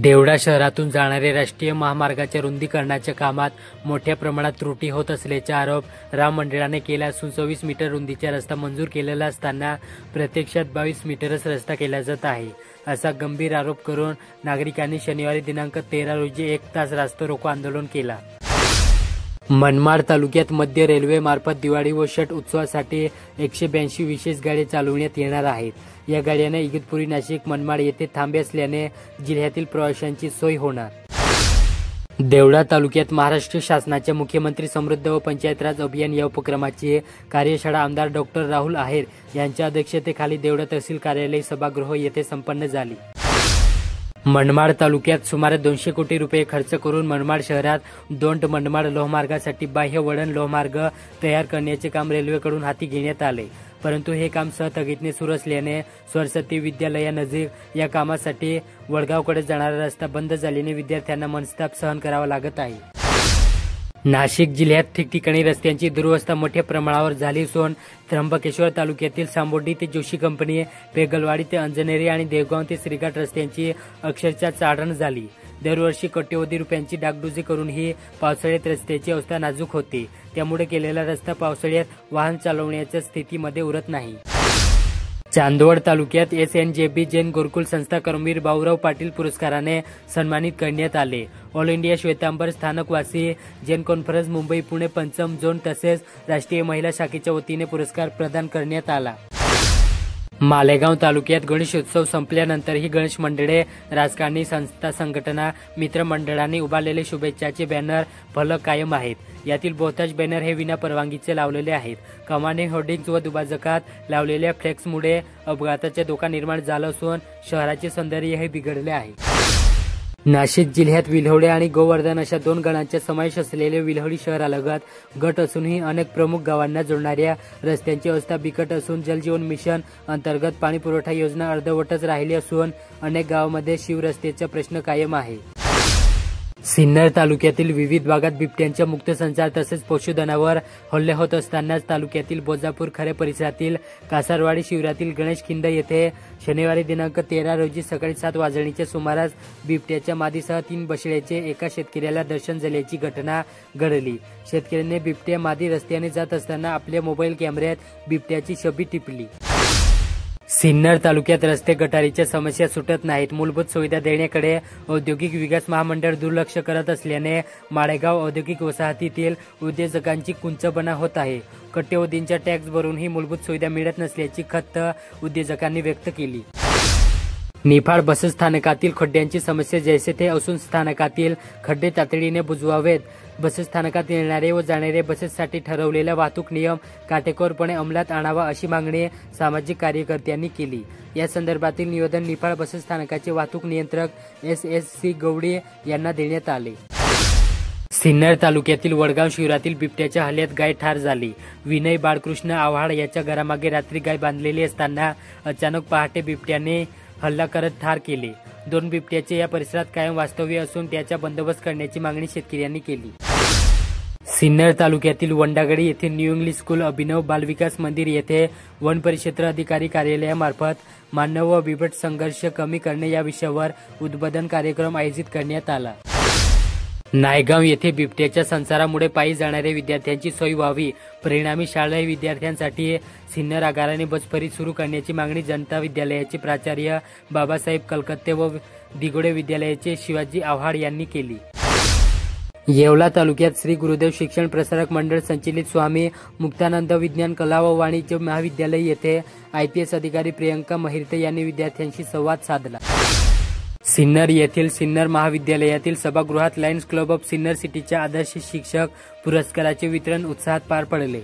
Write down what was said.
देवळा शहरातून जाणारे राष्ट्रीय महामार्गाच्या रुंदीकरणाच्या कामात मोठ्या प्रमाणात त्रुटी होत असल्याचा आरोप राम मंडळाने केला असून 26 मीटर रुंदीचा रस्ता मंजूर केलेला असताना प्रत्यक्षात 22 मीटरच रस्ता केला जात आहे, असा गंभीर आरोप करून नागरिकांनी शनिवारी दिनांक 13 रोजी 1 तास रास्ता रोको आंदोलन केला। मनमाड तालुक्यात मध्य रेल्वे मार्फत दिवाळी व छठ उत्सवासाठी 182 विशेष गाड्या चालवण्यात येणार आहेत। या गाड्यांना इगतपुरी, नाशिक, मनमाड येथे थांबे असल्याने जिल्ह्यातील प्रवाशांची सोय होणार। देवळा तालुक्यात महाराष्ट्र शासनाच्या मुख्यमंत्री समृद्ध व पंचायत राज अभियान या उपक्रमाची कार्यशाळा आमदार डॉक्टर राहुल आहेर यांच्या अध्यक्षतेखाली देवळा तहसील कार्यालय सभागृह येथे संपन्न झाली। मनमाड तालुक्यात सुमारे 200 कोटी रुपये खर्च करून मनमाड शहरात दोंड मनमाड लोहमार्गासाठी बाह्य वळण लोहमार्ग तयार करण्याचे काम रेल्वेकडून हाती घेण्यात आले, परंतु हे काम स्थगितीने सुरू असल्याने सरस्वती विद्यालयानजीक या कामासाठी वडगावकडे जाणारा रस्ता बंद झाल्याने विद्यार्थ्यांना मनस्ताप सहन करावा लागत आहे। नाशिक जिल्ह्यात ठिकठिकाणी रस्त्यांची दुरवस्था मोठ्या प्रमाणावर झाली असून त्र्यंबकेश्वर तालुक्यातील सांबोर्डी ते जोशी कंपनी, पेगलवाडी ते अंजनेरी आणि देवगाव ते श्रीघाट रस्त्यांची अक्षरशः चाळण झाली। दरवर्षी कोट्यवधी रुपयांची डागडुजी करूनही पावसाळ्यात रस्त्याची अवस्था नाजूक होते, त्यामुळे केलेला रस्ता पावसाळ्यात वाहन चालवण्याच्या स्थितीमध्ये उरत नाही। चांदवड तालुक्यात SNJB जैन गुरुकुल संस्था कर्मवीर भाऊराव पाटील पुरस्काराने सन्मानित करण्यात आले। All India Shwetambar Sthanakvasi Jain conference Mumbai Pune पंचम झोन तसेच राष्ट्रीय महिला शाखेच्या वतीने पुरस्कार प्रदान करण्यात आला। मालेगाव तालुक्यात गणेशोत्सव संपल्यानंतरही गणेश मंडळे, राजकारणी संस्था, संघटना, मित्रमंडळांनी उभारलेले शुभेच्छाचे बॅनर, फलक कायम आहेत। यातील बहुतांश बॅनर हे विना परवानगीचे लावलेले आहेत। कमाने, होर्डिंग्ज व दुभाजकात लावलेल्या फ्लेक्समुळे अपघाताचे धोका निर्माण झाला असून शहराचे सौंदर्य हे बिघडले आहे। नाशिक जिल्ह्यात विल्होळे आणि गोवर्धन अशा 2 गणांचा समावेश असलेले विल्होळी शहरालगत गट असूनही अनेक प्रमुख गावांना जोडणाऱ्या रस्त्यांची अवस्था बिकट असून जलजीवन मिशन अंतर्गत पाणी पुरवठा योजना अर्धवटच राहिली असून अनेक गावांमध्ये शिवरस्त्याचा प्रश्न कायम आहे। सिन्नर तालुक्यातील विविध भागात बिबट्यांचा मुक्त संचार तसेच पशुधनावर हल्ले होत असतानाच तालुक्यातील बोजापूर खरे परिसरातील कासारवाडी शिवारातील गणेश खिंड येथे शनिवारी दिनांक 13 रोजी सकाळी 7 वाजण्याच्या सुमारास बिबट्याच्या मादीसह 3 बछड्याचे एका शेतकऱ्याला दर्शन झाल्याची घटना घडली। शेतकऱ्याने बिबट्या मादी रस्त्याने जात असताना आपल्या मोबाईल कॅमेऱ्यात बिबट्याची छबी टिपली। सिन्नर तालुक्यात रस्ते गटारीच्या समस्या सुटत नाहीत। मूलभूत सुविधा देण्याकडे औद्योगिक विकास महामंडळ दुर्लक्ष करत असल्याने माळेगाव औद्योगिक वसाहतीतील उद्योजकांची कुंचबना होत आहे। कोट्यवधींचा टॅक्स भरूनही मूलभूत सुविधा मिळत नसल्याची खंत उद्योजकांनी व्यक्त केली। निफाड बसस्थानकातील खड्ड्यांची समस्या जैसे थे असून स्थानकातील खड्डे तातडीने बुजवावेत। बसस्थानकात येणारे व जाणारे बसेससाठी ठरवलेला वाहतूक नियम काटेकोरपणे अंमलात आणावा अशी मागणी सामाजिक कार्यकर्त्यांनी केली। या संदर्भातील निवेदन निफाड बसस्थानकाचे वाहतूक नियंत्रक SSC गवडी यांना देण्यात आले। सिन्नर तालुक्यातील वडगाव शिवारातील बिबट्याच्या हल्ल्यात गाय ठार झाली। विनय बाळकृष्ण आव्हाड याच्या घरामागे रात्री गाय बांधलेली असताना अचानक पहाटे बिबट्याने हल्ला करत ठार केले। 2 बिबट्याचे या परिसरात कायम वास्तव्य असून त्याचा बंदोबस्त करण्याची मागणी शेतकऱ्यांनी केली। सिन्नर तालुक्यातील वंडागडी येथे न्यू इंग्लिश स्कूल, अभिनव बालविकास मंदिर येथे वन परिक्षेत्र अधिकारी कार्यालयामार्फत मानव व बिबट संघर्ष कमी करणे या विषयावर उद्बोधन कार्यक्रम आयोजित करण्यात आला। नायगाव येथे बिबट्याच्या संचारामुळे पायी जाणाऱ्या विद्यार्थ्यांची सोय व्हावी, परिणामी शालेय विद्यार्थ्यांसाठी सिन्नर आगाराने बसफेरी सुरू करण्याची मागणी जनता विद्यालयाचे प्राचार्य बाबासाहेब कलकत्ते व दिगोडे विद्यालयाचे शिवाजी आव्हाड यांनी केली। येवला तालुक्यात श्री गुरुदेव शिक्षण प्रसारक मंडळ संचलित स्वामी मुक्तानंद विज्ञान कला व वाणिज्य महाविद्यालय येथे IPS अधिकारी प्रियंका महिरते यांनी विद्यार्थ्यांशी संवाद साधला। सिन्नर येथील सिन्नर महाविद्यालयातील सभागृहात लायन्स क्लब ऑफ सिन्नर सिटीच्या आदर्श शिक्षक पुरस्काराचे वितरण उत्साहात पार पडले।